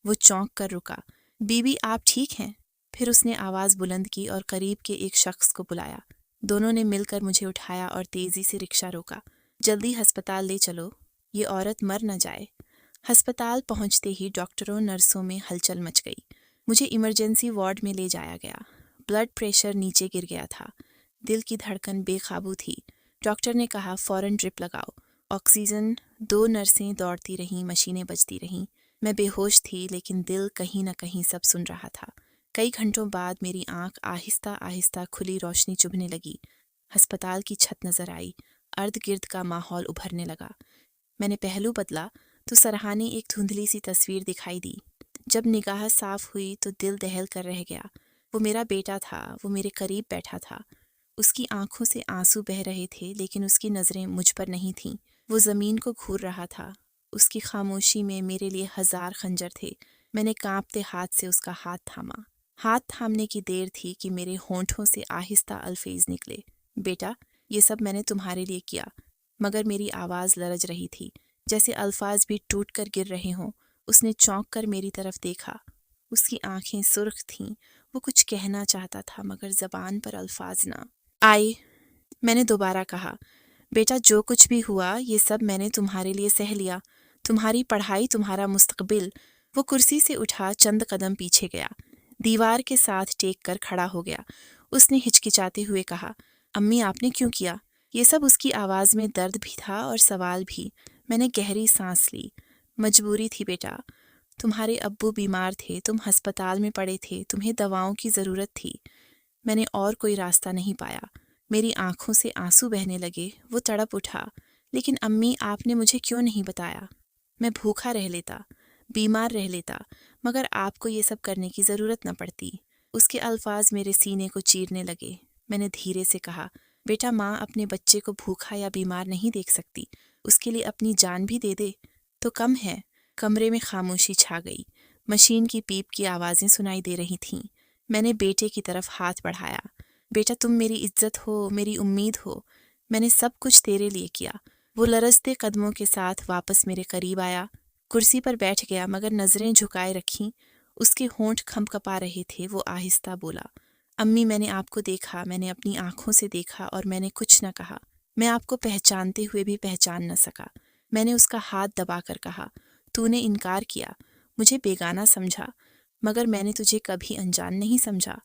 وہ چونک کر رکا، بی بی آپ ٹھیک ہیں؟ پھر اس نے آواز بلند کی اور قریب کے ایک شخص کو بلایا۔ دونوں نے مل کر مجھے اٹھایا اور تیزی سے رکشہ روکا۔ جلدی ہسپتال لے چلو، یہ عورت مر نہ جائے۔ ہسپتال پہنچتے ہی ڈاکٹروں نرسوں میں ہلچل مچ گئی۔ مجھے ایمرجنسی وارڈ میں لے جایا گیا۔ بلڈ پریشر نیچے گر گیا تھا، دل کی دھڑکن بے قابو تھی۔ ڈاکٹر نے کہا فوراً ڈرپ لگاؤ، آکسیجن۔ 2 نرسیں دوڑتی رہیں، مشینیں بجتی رہیں۔ میں بے ہوش تھی لیکن دل کہیں نہ کہیں سب سن رہا تھا۔ کئی گھنٹوں بعد میری آنکھ آہستہ آہستہ کھلی، روشنی چبھنے لگی۔ ہسپتال کی چھت نظر آئی، ارد گرد کا ماحول ابھرنے لگا۔ میں نے پہلو بدلا تو سرہانے ایک دھندلی سی تصویر دکھائی دی۔ جب نگاہ صاف ہوئی تو دل دہل کر رہ گیا۔ وہ میرا بیٹا تھا، وہ میرے قریب بیٹھا تھا۔ اس کی آنکھوں سے آنسو بہہ رہے تھے لیکن اس کی نظریں مجھ پر نہیں تھیں۔ وہ زمین کو گھور رہا تھا۔ اس کی خاموشی میں میرے لیے 1000 خنجر تھے۔ میں نے کانپتے ہاتھ سے اس کا ہاتھ تھاما۔ ہاتھ تھامنے کی دیر تھی کہ میرے ہونٹوں سے آہستہ الفاظ نکلے، بیٹا، یہ سب میں نے تمہارے لیے کیا۔ مگر میری آواز لرز رہی تھی، جیسے الفاظ بھی ٹوٹ کر گر رہے ہوں۔ اس نے چونک کر میری طرف دیکھا۔ اس کی آنکھیں سرخ تھیں۔ وہ کچھ کہنا چاہتا تھا مگر زبان پر الفاظ نہ آئے۔ میں نے دوبارہ کہا، بیٹا، جو کچھ بھی ہوا یہ سب میں نے تمہارے لیے سہ لیا، تمہاری پڑھائی، تمہارا مستقبل۔ وہ کرسی سے اٹھا چند قدم پیچھے گیا، دیوار کے ساتھ ٹیک کر کھڑا ہو گیا۔ اس نے ہچکچاتے ہوئے کہا، امی آپ نے کیوں کیا؟ یہ سب اس کی آواز میں درد بھی تھا اور سوال بھی۔ میں نے گہری سانس لی۔ مجبوری تھی بیٹا، تمہارے ابو بیمار تھے، تم ہسپتال میں پڑے تھے، تمہیں دواؤں کی ضرورت تھی۔ میں نے اور کوئی راستہ نہیں پایا۔ میری آنکھوں سے آنسو بہنے لگے۔ وہ تڑپ اٹھا، لیکن امی آپ نے مجھے کیوں نہیں بتایا؟ میں بھوکا رہ لیتا، بیمار رہ لیتا، مگر آپ کو یہ سب کرنے کی ضرورت نہ پڑتی۔ اس کے الفاظ میرے سینے کو چیرنے لگے۔ میں نے دھیرے سے کہا، بیٹا ماں اپنے بچے کو بھوکا یا بیمار نہیں دیکھ سکتی، اس کے لیے اپنی جان بھی دے دے تو کم ہے۔ کمرے میں خاموشی چھا گئی۔ مشین کی پیپ کی آوازیں سنائی دے رہی تھیں۔ میں نے بیٹے کی طرف ہاتھ بڑھایا۔ بیٹا تم میری عزت ہو، میری امید ہو، میں نے سب کچھ تیرے لیے کیا۔ وہ لرزتے قدموں کے ساتھ واپس میرے قریب آیا، کرسی پر بیٹھ گیا مگر نظریں جھکائے رکھیں۔ اس کے ہونٹ کھمکپا رہے تھے۔ وہ آہستہ بولا، امی میں نے آپ کو دیکھا، میں نے اپنی آنکھوں سے دیکھا اور میں نے کچھ نہ کہا۔ میں آپ کو پہچانتے ہوئے بھی پہچان نہ سکا۔ میں نے اس کا ہاتھ دبا کر کہا، تو نے انکار کیا، مجھے بیگانہ سمجھا، مگر میں نے تجھے کبھی انجان نہیں سمجھا۔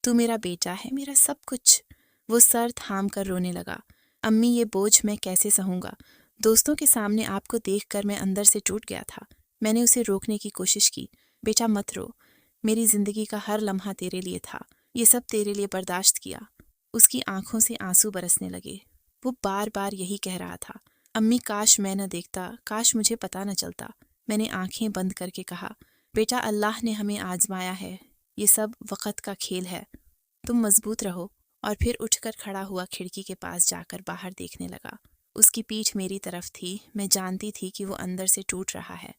تو میرا بیٹا ہے، میرا سب کچھ۔ وہ سر تھام کر رونے لگا۔ امی یہ بوجھ میں کیسے سہوں گا؟ دوستوں کے سامنے آپ کو دیکھ کر میں اندر سے ٹوٹ گیا تھا۔ میں نے اسے روکنے کی کوشش کی۔ بیٹا مت رو، میری زندگی کا ہر لمحہ تیرے لیے تھا، یہ سب تیرے لیے برداشت کیا۔ اس کی آنکھوں سے آنسو برسنے لگے۔ وہ بار بار یہی کہہ رہا تھا، امی کاش میں نہ دیکھتا، کاش مجھے پتہ نہ چلتا۔ میں نے آنکھیں بند کر کے کہا، بیٹا اللہ نے ہمیں آزمایا ہے، یہ سب وقت کا کھیل ہے، تم مضبوط رہو۔ اور پھر اٹھ کر کھڑا ہوا کھڑکی کے پاس جا کر باہر دیکھنے لگا۔ اس کی پیٹھ میری طرف تھی، میں جانتی تھی کہ وہ اندر سے ٹوٹ رہا ہے۔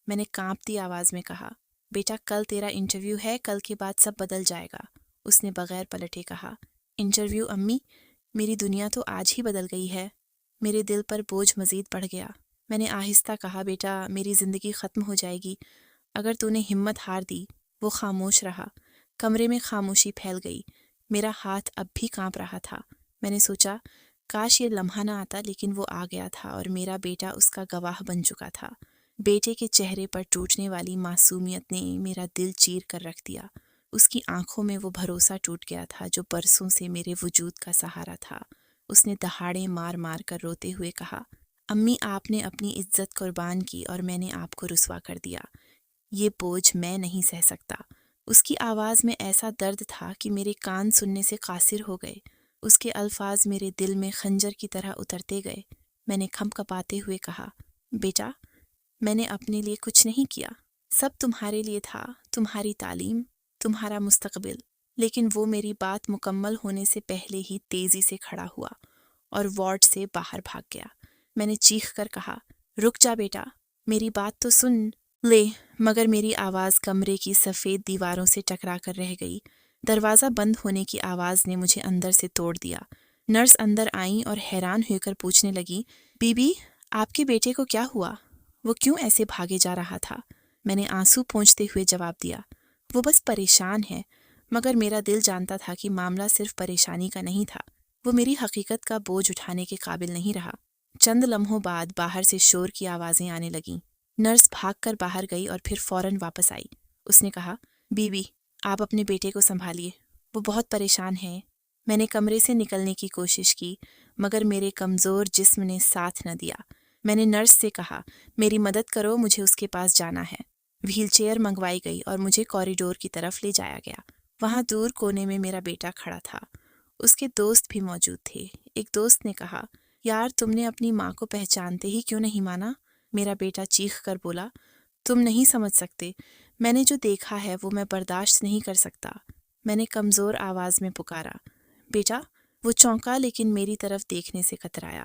میں نے کانپتی آواز میں کہا، بیٹا کل تیرا انٹرویو ہے، کل کے بعد سب بدل جائے گا۔ اس نے بغیر پلٹے کہا، انٹرویو امی؟ میری دنیا تو آج ہی بدل گئی ہے۔ میرے دل پر بوجھ مزید بڑھ گیا۔ میں نے آہستہ کہا، بیٹا میری زندگی ختم ہو جائے گی اگر تو نے ہمت ہار دی۔ وہ خاموش رہا۔ کمرے میں خاموشی پھیل گئی۔ میرا ہاتھ اب بھی کانپ رہا تھا۔ میں نے سوچا کاش یہ لمحہ نہ آتا، لیکن وہ آ گیا تھا اور میرا بیٹا اس کا گواہ بن چکا تھا۔ بیٹے کے چہرے پر ٹوٹنے والی معصومیت نے میرا دل چیر کر رکھ دیا۔ اس کی آنکھوں میں وہ بھروسہ ٹوٹ گیا تھا جو برسوں سے میرے وجود کا سہارا تھا۔ اس نے دہاڑے مار مار کر روتے ہوئے کہا، امی آپ نے اپنی عزت قربان کی اور میں نے آپ کو رسوا کر دیا۔ یہ بوجھ میں نہیں سہ سکتا۔ اس کی آواز میں ایسا درد تھا کہ میرے کان سننے سے قاصر ہو گئے۔ اس کے الفاظ میرے دل میں خنجر کی طرح اترتے گئے۔ میں نے کھمکھپاتے ہوئے کہا، بیٹا میں نے اپنے لیے کچھ نہیں کیا، سب تمہارے لیے تھا، تمہاری تعلیم، تمہارا مستقبل۔ لیکن وہ میری بات مکمل ہونے سے پہلے ہی تیزی سے کھڑا ہوا اور وارڈ سے باہر بھاگ گیا۔ میں نے چیخ کر کہا، رک جا بیٹا، میری بات تو سن لے، مگر میری آواز کمرے کی سفید دیواروں سے ٹکرا کر رہ گئی۔ دروازہ بند ہونے کی آواز نے مجھے اندر سے توڑ دیا۔ نرس اندر آئیں اور حیران ہو کر پوچھنے لگی، بی بی آپ کے بیٹے کو کیا ہوا؟ وہ کیوں ایسے بھاگے جا رہا تھا؟ میں نے آنسو پونچھتے ہوئے جواب دیا، وہ بس پریشان ہے۔ مگر میرا دل جانتا تھا کہ معاملہ صرف پریشانی کا نہیں تھا، وہ میری حقیقت کا بوجھ اٹھانے کے قابل نہیں رہا۔ چند لمحوں بعد باہر سے شور کی آوازیں آنے لگیں۔ نرس بھاگ کر باہر گئی اور پھر فوراً واپس آئی۔ اس نے کہا، بی بی آپ اپنے بیٹے کو سنبھالیے، وہ بہت پریشان ہے۔ میں نے کمرے سے نکلنے کی کوشش کی مگر میرے کمزور جسم نے ساتھ نہ دیا۔ میں نے نرس سے کہا، میری مدد کرو، مجھے اس کے پاس جانا ہے۔ وہیل چیئر منگوائی گئی اور مجھے کوریڈور کی طرف لے جایا گیا۔ وہاں دور کونے میں میرا بیٹا کھڑا تھا۔ اس کے دوست بھی موجود تھے۔ ایک دوست نے کہا، یار تم نے اپنی ماں کو پہچانتے ہی کیوں نہیں مانا؟ میرا بیٹا چیخ کر بولا، تم نہیں سمجھ سکتے، میں نے جو دیکھا ہے وہ میں برداشت نہیں کر سکتا۔ میں نے کمزور آواز میں پکارا، بیٹا۔ وہ چونکا لیکن میری طرف دیکھنے سے کترایا۔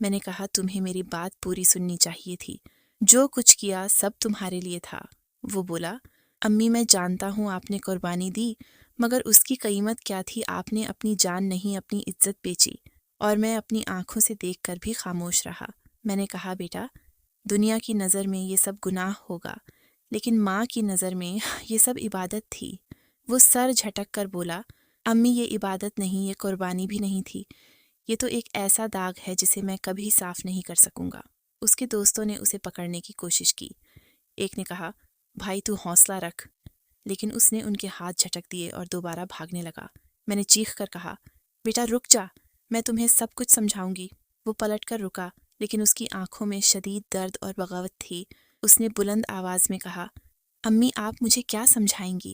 میں نے کہا، تمہیں میری بات پوری سننی چاہیے تھی، جو کچھ کیا سب تمہارے لیے تھا۔ وہ بولا، امی میں جانتا ہوں آپ نے قربانی دی، مگر اس کی قیمت کیا تھی؟ آپ نے اپنی جان نہیں اپنی عزت بیچی، اور میں اپنی آنکھوں سے دیکھ کر بھی خاموش رہا۔ میں نے کہا، بیٹا دنیا کی نظر میں یہ سب گناہ ہوگا، لیکن ماں کی نظر میں یہ سب عبادت تھی۔ وہ سر جھٹک کر بولا، امی یہ عبادت نہیں، یہ قربانی بھی نہیں تھی، یہ تو ایک ایسا داغ ہے جسے میں کبھی صاف نہیں کر سکوں گا۔ اس کے دوستوں نے اسے پکڑنے کی کوشش کی۔ ایک نے کہا، بھائی تو حوصلہ رکھ، لیکن اس نے ان کے ہاتھ جھٹک دیے اور دوبارہ بھاگنے لگا۔ میں نے چیخ کر کہا، بیٹا رک جا، میں تمہیں سب کچھ سمجھاؤں گی۔ وہ پلٹ کر رکا، لیکن اس کی آنکھوں میں شدید درد اور بغاوت تھی۔ اس نے بلند آواز میں کہا، امی آپ مجھے کیا سمجھائیں گی؟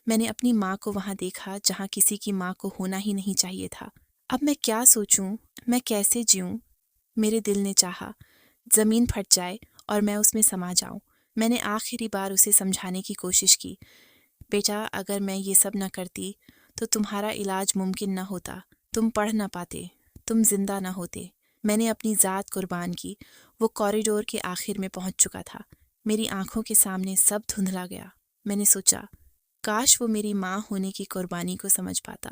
میں نے اپنی ماں کو وہاں دیکھا جہاں کسی کی ماں کو ہونا ہی نہیں چاہیے تھا۔ اب میں کیا سوچوں؟ میں کیسے جیوں؟ میرے دل نے چاہا زمین پھٹ جائے اور میں اس میں سما جاؤں۔ میں نے آخری بار اسے سمجھانے کی کوشش کی، بیٹا اگر میں یہ سب نہ کرتی تو تمہارا علاج ممکن نہ ہوتا، تم پڑھ نہ پاتے، تم زندہ نہ ہوتے۔ میں نے اپنی ذات قربان کی۔ وہ کوریڈور کے آخر میں پہنچ چکا تھا۔ میری آنکھوں کے سامنے سب دھندلا گیا۔ میں نے سوچا کاش وہ میری ماں ہونے کی قربانی کو سمجھ پاتا،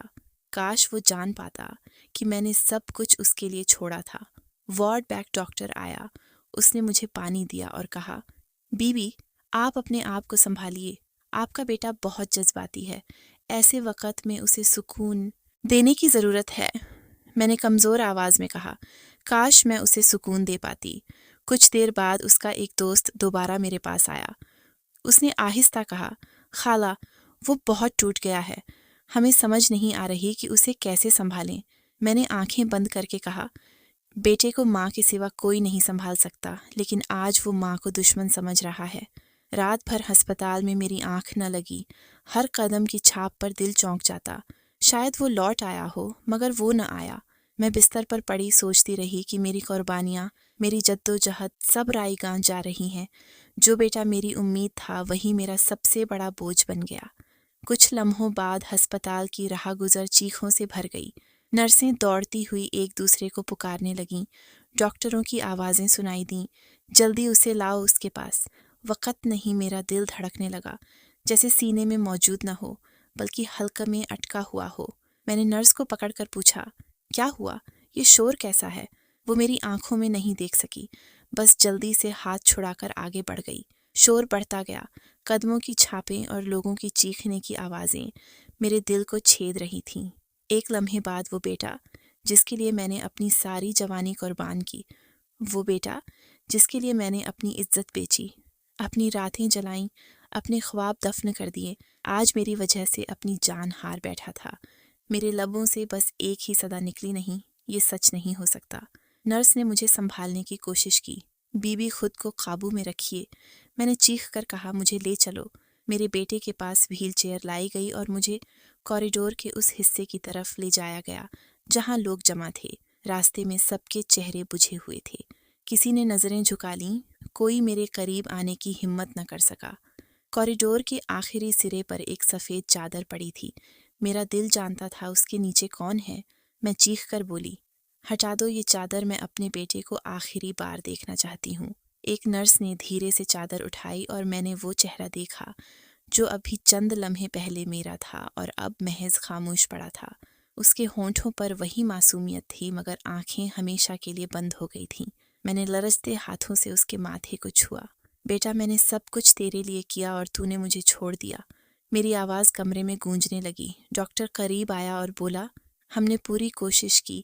کاش وہ جان پاتا کہ میں نے سب کچھ اس کے لیے چھوڑا تھا۔ وارڈ بیک ڈاکٹر آیا۔ اس نے مجھے پانی دیا اور کہا، بی بی آپ اپنے آپ کو سنبھالیے، آپ کا بیٹا بہت جذباتی ہے، ایسے وقت میں اسے سکون دینے کی ضرورت ہے۔ میں نے کمزور آواز میں کہا، کاش میں اسے سکون دے پاتی۔ کچھ دیر بعد اس کا ایک دوست دوبارہ میرے پاس آیا۔ اس نے آہستہ کہا، خالہ وہ بہت ٹوٹ گیا ہے، ہمیں سمجھ نہیں آ رہی کہ اسے کیسے سنبھالیں۔ میں نے آنکھیں بند کر کے کہا، بیٹے کو ماں کے سوا کوئی نہیں سنبھال سکتا، لیکن آج وہ ماں کو دشمن سمجھ رہا ہے۔ رات بھر ہسپتال میں میری آنکھ نہ لگی، ہر قدم کی چھاپ پر دل چونک جاتا۔ شاید وہ لوٹ آیا ہو، مگر وہ نہ آیا۔ میں بستر پر پڑی سوچتی رہی کہ میری قربانیاں، میری جدوجہد سب رائے گاں جا رہی ہیں۔ جو بیٹا میری امید تھا وہی میرا سب سے بڑا بوجھ بن گیا۔ کچھ لمحوں بعد ہسپتال کی راہ گزر چیخوں سے بھر گئی۔ نرسیں دوڑتی ہوئی ایک دوسرے کو پکارنے لگیں۔ ڈاکٹروں کی آوازیں سنائی دیں، جلدی اسے لاؤ اس کے پاس۔ وقت نہیں، میرا دل دھڑکنے لگا، جیسے سینے میں موجود نہ ہو بلکہ حلق میں اٹکا ہوا ہو۔ میں نے نرس کو پکڑ کر پوچھا، کیا ہوا؟ یہ شور کیسا ہے؟ وہ میری آنکھوں میں نہیں دیکھ سکی، بس جلدی سے ہاتھ چھڑا کر آگے بڑھ گئی۔ شور بڑھتا گیا، قدموں کی چھاپیں اور لوگوں کی چیخنے کی آوازیں میرے دل کو چھید رہی تھیں۔ ایک لمحے بعد وہ بیٹا جس کے لیے میں نے اپنی ساری جوانی قربان کی، وہ بیٹا جس کے لیے میں نے اپنی عزت بیچی، اپنی راتیں جلائیں، اپنے خواب دفن کر دیے، آج میری وجہ سے اپنی جان ہار بیٹھا تھا۔ میرے لبوں سے بس ایک ہی صدا نکلی، نہیں، یہ سچ نہیں ہو سکتا۔ نرس نے مجھے سنبھالنے کی کوشش کی، بی بی خود کو قابو میں رکھیے۔ میں نے چیخ کر کہا، مجھے لے چلو۔ میرے بیٹے کے پاس وہیل چیئر لائی گئی اور مجھے کوریڈور کے اس حصے کی طرف لے جایا گیا جہاں لوگ جمع تھے۔ راستے میں سب کے چہرے بجھے ہوئے تھے، کسی نے نظریں جھکا لیں، کوئی میرے قریب آنے کی ہمت نہ کر سکا۔ کوریڈور کے آخری سرے پر ایک سفید چادر پڑی تھی، میرا دل جانتا تھا اس کے نیچے کون ہے۔ میں چیخ کر بولی، ہٹا دو یہ چادر، میں اپنے بیٹے کو آخری بار دیکھنا چاہتی ہوں۔ ایک نرس نے دھیرے سے چادر اٹھائی اور میں نے وہ چہرہ دیکھا جو ابھی چند لمحے پہلے میرا تھا اور اب محض خاموش پڑا تھا۔ اس کے ہونٹوں پر وہی معصومیت تھی، مگر آنکھیں ہمیشہ کے لیے بند ہو گئی تھیں۔ میں نے لرزتے ہاتھوں سے اس کے ماتھے کو چھوا۔ بیٹا میں نے سب کچھ تیرے لیے کیا اور تو نے مجھے چھوڑ دیا۔ میری آواز کمرے میں گونجنے لگی۔ ڈاکٹر قریب آیا اور بولا، ہم نے پوری کوشش کی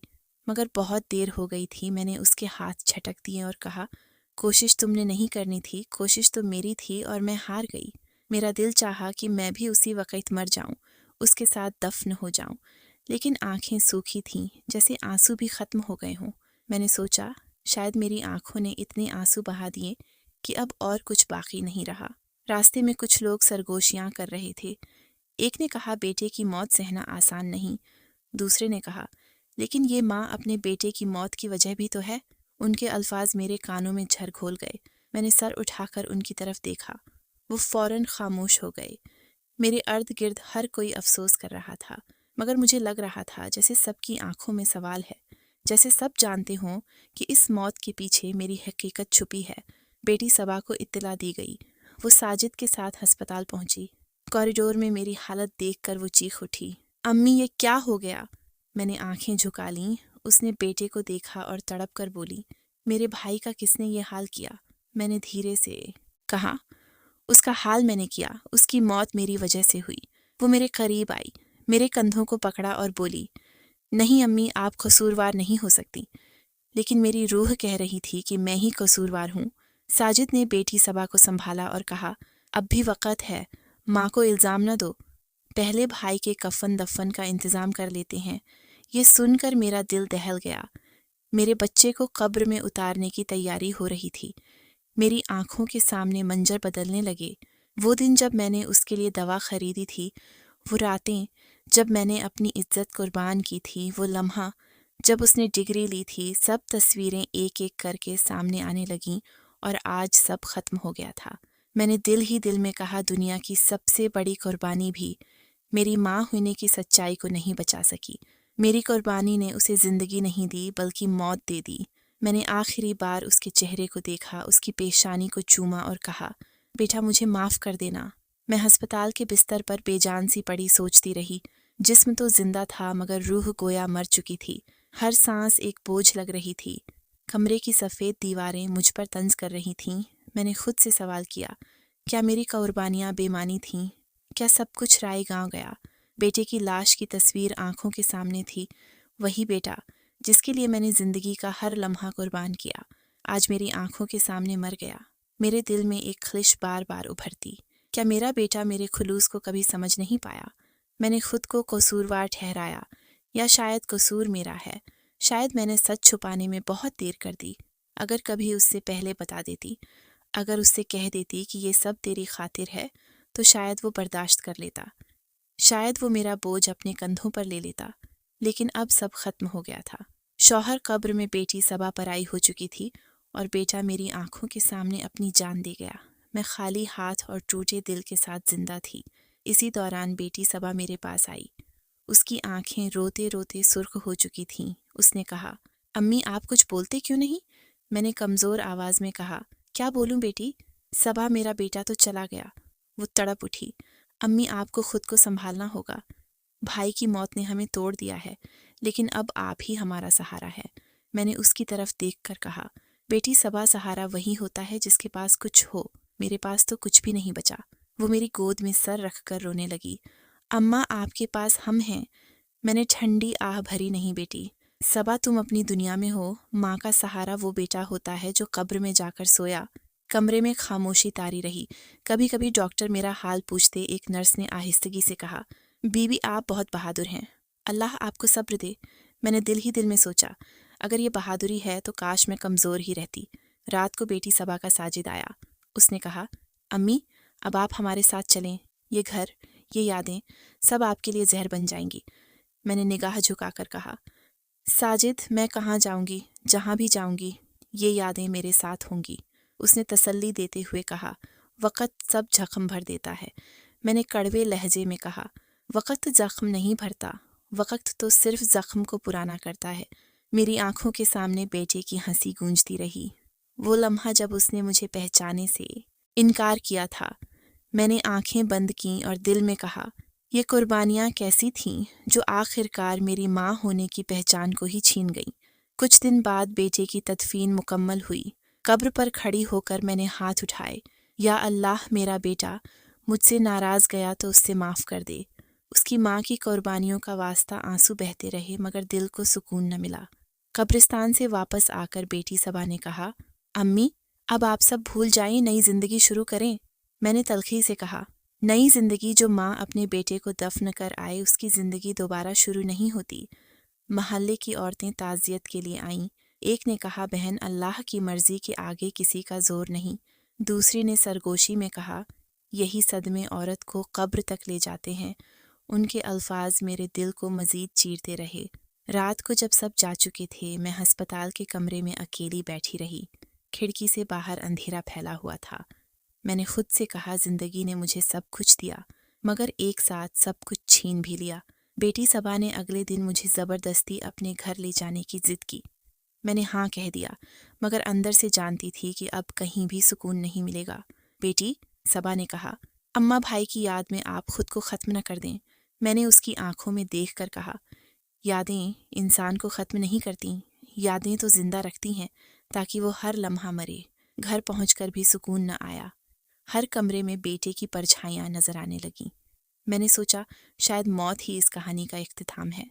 مگر بہت دیر ہو گئی تھی۔ میں نے اس کے ہاتھ جھٹک دیے اور کہا، کوشش تم نے نہیں کرنی تھی، کوشش تو میری تھی اور میں ہار گئی۔ میرا دل چاہا کہ میں بھی اسی وقت مر جاؤں، اس کے ساتھ دفن ہو جاؤں، لیکن آنکھیں سوکھی تھیں، جیسے آنسو بھی ختم ہو گئے ہوں۔ میں نے سوچا شاید میری آنکھوں نے اتنے آنسو بہا دیے کہ اب اور کچھ باقی نہیں رہا۔ راستے میں کچھ لوگ سرگوشیاں کر رہے تھے۔ ایک نے کہا، بیٹے کی موت سہنا آسان نہیں۔ دوسرے نے کہا، لیکن یہ ماں اپنے بیٹے کی موت کی وجہ بھی تو ہے۔ ان کے الفاظ میرے کانوں میں جھر گھول گئے۔ میں نے سر اٹھا کر ان کی طرف دیکھا، وہ فوراً خاموش ہو گئے۔ میرے ارد گرد ہر کوئی افسوس کر رہا تھا، مگر مجھے لگ رہا تھا جیسے سب کی آنکھوں میں سوال ہے، جیسے سب جانتے ہوں کہ اس موت کے پیچھے میری حقیقت چھپی ہے۔ بیٹی صبا کو اطلاع دی گئی، وہ ساجد کے ساتھ ہسپتال پہنچی۔ کوریڈور میں میری حالت دیکھ کر وہ چیخ اٹھی، امی یہ کیا ہو گیا؟ میں نے آنکھیں جھکا لیں۔ اس نے بیٹے کو دیکھا اور تڑپ کر بولی، میرے بھائی کا کس نے یہ حال کیا؟ میں نے دھیرے سے کہا، اس کا حال میں نے کیا، اس کی موت میری وجہ سے ہوئی۔ وہ میرے قریب آئی، میرے کندھوں کو پکڑا اور بولی، نہیں امی آپ قصوروار نہیں ہو سکتی۔ لیکن میری روح کہہ رہی تھی کہ میں ہی قصوروار ہوں۔ ساجد نے بیٹی صبا کو سنبھالا اور کہا، اب بھی وقت ہے، ماں کو الزام نہ دو، پہلے بھائی کے کفن دفن کا انتظام کر لیتے ہیں۔ یہ سن کر میرا دل دہل گیا۔ میرے بچے کو قبر میں اتارنے کی تیاری ہو رہی تھی۔ میری آنکھوں کے سامنے منظر بدلنے لگے۔ وہ دن جب میں نے اس کے لیے دوا خریدی تھی، وہ راتیں جب میں نے اپنی عزت قربان کی تھی، وہ لمحہ جب اس نے ڈگری لی تھی، سب تصویریں ایک ایک کر کے سامنے آنے لگیں اور آج سب ختم ہو گیا تھا۔ میں نے دل ہی دل میں کہا دنیا کی سب سے بڑی قربانی بھی میری ماں ہونے کی سچائی کو نہیں بچا سکی۔ میری قربانی نے اسے زندگی نہیں دی بلکہ موت دے دی۔ میں نے آخری بار اس کے چہرے کو دیکھا، اس کی پیشانی کو چوما اور کہا، بیٹا مجھے معاف کر دینا۔ میں ہسپتال کے بستر پر بے جان سی پڑی سوچتی رہی۔ جسم تو زندہ تھا مگر روح گویا مر چکی تھی۔ ہر سانس ایک بوجھ لگ رہی تھی۔ کمرے کی سفید دیواریں مجھ پر طنز کر رہی تھیں۔ میں نے خود سے سوال کیا، کیا میری قربانیاں بے معنی تھیں؟ کیا سب کچھ رائے گاں گیا؟ بیٹے کی لاش کی تصویر آنکھوں کے سامنے تھی، وہی بیٹا جس کے لیے میں نے زندگی کا ہر لمحہ قربان کیا، آج میری آنکھوں کے سامنے مر گیا۔ میرے دل میں ایک خلش بار بار ابھرتی، کیا میرا بیٹا میرے خلوص کو کبھی سمجھ نہیں پایا؟ میں نے خود کو قصوروار ٹھہرایا، یا شاید قصور میرا ہے، شاید میں نے سچ چھپانے میں بہت دیر کر دی۔ اگر کبھی اس سے پہلے بتا دیتی، اگر اس سے کہہ دیتی کہ یہ سب تیری خاطر ہے، تو شاید وہ برداشت کر لیتا، شاید وہ میرا بوجھ اپنے کندھوں پر لے لیتا، لیکن اب سب ختم ہو گیا تھا۔ شوہر قبر میں، بیٹی صبا پرائی ہو چکی تھی اور بیٹا میری آنکھوں کے سامنے اپنی جان دے گیا۔ میں خالی ہاتھ اور ٹوٹے دل کے ساتھ زندہ تھی۔ اسی دوران بیٹی صبا میرے پاس آئی۔ اس کی آنکھیں روتے روتے سرخ ہو چکی تھیں۔ اس نے کہا، امی آپ کچھ بولتے کیوں نہیں؟ میں نے کمزور آواز میں کہا، کیا بولوں بیٹی؟ صبا میرا بیٹا تو چلا گیا۔ وہ تڑپ اٹھی، امی آپ کو خود کو سنبھالنا ہوگا۔ بھائی کی موت نے ہمیں توڑ دیا ہے، لیکن اب آپ ہی ہمارا سہارا ہے۔ میں نے اس کی طرف دیکھ کر کہا، بیٹی صبا سہارا وہی ہوتا ہے جس کے پاس کچھ ہو، میرے پاس تو کچھ بھی نہیں بچا۔ وہ میری گود میں سر رکھ کر رونے لگی۔ اماں آپ کے پاس ہم ہیں۔ میں نے ٹھنڈی آہ بھری، نہیں بیٹی، صبا تم اپنی دنیا میں ہو، ماں کا سہارا وہ بیٹا ہوتا ہے جو قبر میں جا کر سویا۔ کمرے میں خاموشی طاری رہی۔ کبھی کبھی ڈاکٹر میرا حال پوچھتے، ایک نرس نے آہستگی سے کہا، بی بی آپ بہت بہادر ہیں، اللہ آپ کو صبر دے۔ میں نے دل ہی دل میں سوچا، اگر یہ بہادری ہے تو کاش میں کمزور ہی رہتی۔ رات کو بیٹی صبا کا ساجد آیا۔ اس نے کہا، امی اب آپ ہمارے ساتھ چلیں، یہ گھر، یہ یادیں سب آپ کے لیے زہر بن جائیں گی۔ میں نے نگاہ جھکا کر کہا، ساجد میں کہاں جاؤں گی، جہاں بھی جاؤں گی یہ یادیں میرے ساتھ ہوں گی۔ اس نے تسلی دیتے ہوئے کہا، وقت سب زخم بھر دیتا ہے۔ میں نے کڑوے لہجے میں کہا، وقت زخم نہیں بھرتا، وقت تو صرف زخم کو پرانا کرتا ہے۔ میری آنکھوں کے سامنے بیٹے کی ہنسی گونجتی رہی۔ وہ لمحہ جب اس نے مجھے پہچانے سے انکار کیا تھا۔ میں نے آنکھیں بند کیں اور دل میں کہا، یہ قربانیاں کیسی تھیں جو آخر کار میری ماں ہونے کی پہچان کو ہی چھین گئیں۔ کچھ دن بعد بیٹے کی تدفین مکمل ہوئی۔ قبر پر کھڑی ہو کر میں نے ہاتھ اٹھائے، یا اللہ میرا بیٹا مجھ سے ناراض گیا تو اس سے معاف کر دے۔ اس کی ماں کی قربانیوں کا واسطہ آنسو بہتے رہے مگر دل کو سکون نہ ملا۔ قبرستان سے واپس آ کر بیٹی صبا نے کہا، امی اب آپ سب بھول جائیں، نئی زندگی شروع کریں۔ میں نے تلخی سے کہا، نئی زندگی؟ جو ماں اپنے بیٹے کو دفن کر آئے اس کی زندگی دوبارہ شروع نہیں ہوتی۔ محلے کی عورتیں تعزیت کے لیے آئیں۔ ایک نے کہا، بہن اللہ کی مرضی کے آگے کسی کا زور نہیں۔ دوسری نے سرگوشی میں کہا، یہی صدمے عورت کو قبر تک لے جاتے ہیں۔ ان کے الفاظ میرے دل کو مزید چیرتے رہے۔ رات کو جب سب جا چکے تھے، میں ہسپتال کے کمرے میں اکیلی بیٹھی رہی۔ کھڑکی سے باہر اندھیرا پھیلا ہوا تھا۔ میں نے خود سے کہا، زندگی نے مجھے سب کچھ دیا مگر ایک ساتھ سب کچھ چھین بھی لیا۔ بیٹی صبا نے اگلے دن مجھے زبردستی اپنے گھر لے جانے کی ضد کی۔ میں نے ہاں کہہ دیا مگر اندر سے جانتی تھی کہ اب کہیں بھی سکون نہیں ملے گا۔ بیٹی، صبا نے کہا، اماں بھائی کی یاد میں آپ خود کو ختم نہ کر دیں۔ میں نے اس کی آنکھوں میں دیکھ کر کہا، یادیں انسان کو ختم نہیں کرتیں، یادیں تو زندہ رکھتی ہیں تاکہ وہ ہر لمحہ مرے۔ گھر پہنچ کر بھی سکون نہ آیا۔ ہر کمرے میں بیٹے کی پرچھائیاں نظر آنے لگیں۔ میں نے سوچا شاید موت ہی اس کہانی کا اختتام ہے۔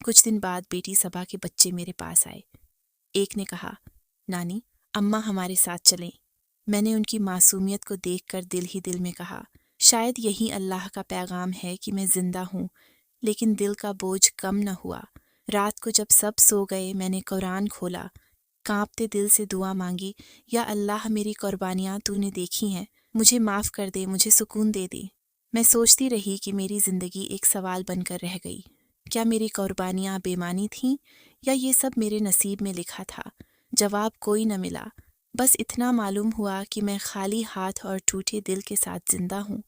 کچھ دن بعد بیٹی صبا کے بچے میرے پاس آئے۔ ایک نے کہا، نانی اماں ہمارے ساتھ چلیں۔ میں نے ان کی معصومیت کو دیکھ کر دل ہی دل میں کہا، شاید یہی اللہ کا پیغام ہے کہ میں زندہ ہوں لیکن دل کا بوجھ کم نہ ہوا۔ رات کو جب سب سو گئے میں نے قرآن کھولا۔ کانپتے دل سے دعا مانگی، یا اللہ میری قربانیاں تو نے دیکھی ہیں، مجھے معاف کر دے، مجھے سکون دے دی۔ میں سوچتی رہی کہ میری زندگی ایک سوال بن کر رہ گئی، کیا میری قربانیاں بے معنی تھیں یا یہ سب میرے نصیب میں لکھا تھا؟ جواب کوئی نہ ملا، بس اتنا معلوم ہوا کہ میں خالی ہاتھ اور ٹوٹے دل کے ساتھ زندہ ہوں۔